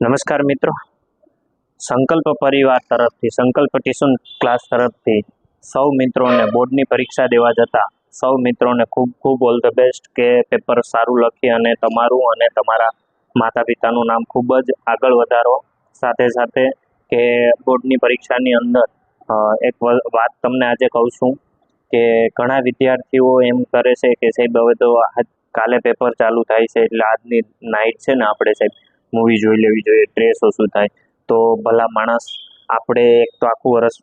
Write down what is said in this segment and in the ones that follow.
નમસ્કાર મિત્રો, સંકલ્પ પરિવાર તરફથી સંકલ્પ ટ્યુશન ક્લાસ તરફથી સૌ મિત્રોને બોર્ડની પરીક્ષા દેવા જતા સૌ મિત્રોને ખૂબ ખૂબ ઓલ ધ બેસ્ટ કે પેપર સારું લખી અને તમારું અને તમારા માતા પિતાનું નામ ખૂબ જ આગળ વધારો. સાથે સાથે કે બોર્ડની પરીક્ષાની અંદર એક વાત તમને આજે કહું છું કે ઘણા વિદ્યાર્થીઓ એમ કરે છે કે સાહેબ હવે તો કાલે પેપર ચાલુ થાય છે એટલે આજની નાઇટ છે ને આપણે સાહેબ મૂવી જોઈ લેવી જોઈએ, સ્ટ્રેસ ઓછું થાય. તો ભલા માણસ, આપણે એક તો આખું વર્ષ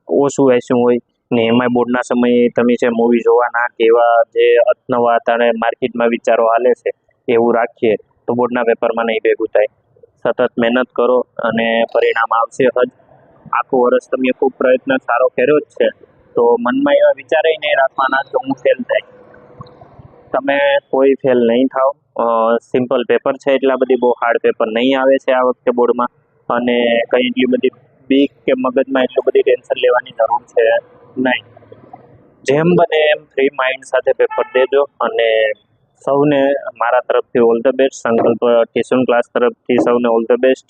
ઓછું વાંચ્યું હોય ને એમાંય બોર્ડના સમયે તમે છે મૂવી જોવાના કે એવા જે અતનવા અત્યારે માર્કેટમાં વિચારો હાલે છે એવું રાખીએ તો બોર્ડના પેપરમાં નહીં ભેગું થાય. સતત મહેનત કરો અને પરિણામ આવશે જ. આખું વર્ષ તમે ખૂબ પ્રયત્ન સારો કર્યો જ છે તો મનમાં એવા વિચારે નહીં રાખવાના કે હું ફેલ થાય. તમે કોઈ ફેલ નહીં થાવ. સિમ્પલ પેપર છે, એટલા બધી બહુ હાર્ડ પેપર નહીં આવે છે આ વખતે બોર્ડમાં, અને કંઈ એટલી બધી બીક કે મગજમાં એટલું બધી ટેન્શન લેવાની જરૂર છે નહીં. જેમ બને એમ ફ્રી માઇન્ડ સાથે પેપર દેજો અને સૌને મારા તરફથી ઓલ ધ બેસ્ટ. સંકલ્પ ટ્યુશન ક્લાસ તરફથી સૌને ઓલ ધ બેસ્ટ.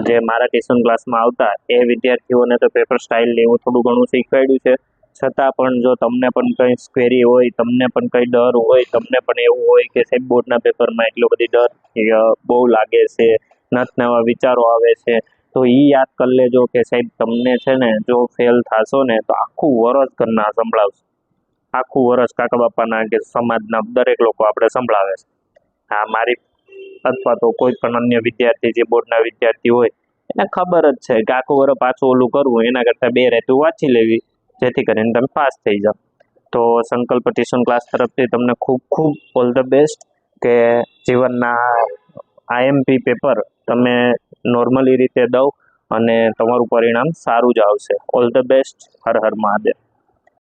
જે મારા ટ્યુશન ક્લાસમાં આવતા એ વિદ્યાર્થીઓને તો પેપર સ્ટાઇલને એવું થોડું ઘણું શીખવાડ્યું છે. છતાં પણ જો તમને પણ કંઈ સ્ક્વેરી હોય, તમને પણ કંઈ ડર હોય, તમને પણ એવું હોય કે સાહેબ બોર્ડના પેપરમાં એટલો બધી ડર બહુ લાગે છે, નવા વિચારો આવે છે, તો એ યાદ કરી લેજો કે સાહેબ તમને છે ને જો ફેલ થશો ને તો આખું વરસ ઘરના સંભળાવશે. આખું વરસ કાકા બાપાના કે સમાજના દરેક લોકો આપણે સંભળાવે છે. આ મારી અથવા તો કોઈ પણ અન્ય વિદ્યાર્થી જે બોર્ડના વિદ્યાર્થી હોય એને ખબર જ છે કે આખું વરસ પાછું ઓલું કરવું એના કરતાં 2 રાતું વાંચી લેવી જેથી કરીને તમે પાસ થઈ જાઓ. તો સંકલ્પ ટ્યુશન ક્લાસ તરફથી તમને ખૂબ ખૂબ ઓલ ધ બેસ્ટ કે જીવનના આઈએમપી પેપર તમે નોર્મલી રીતે દો અને તમારું પરિણામ સારું જ આવશે. All the best. Har Har Mahadev.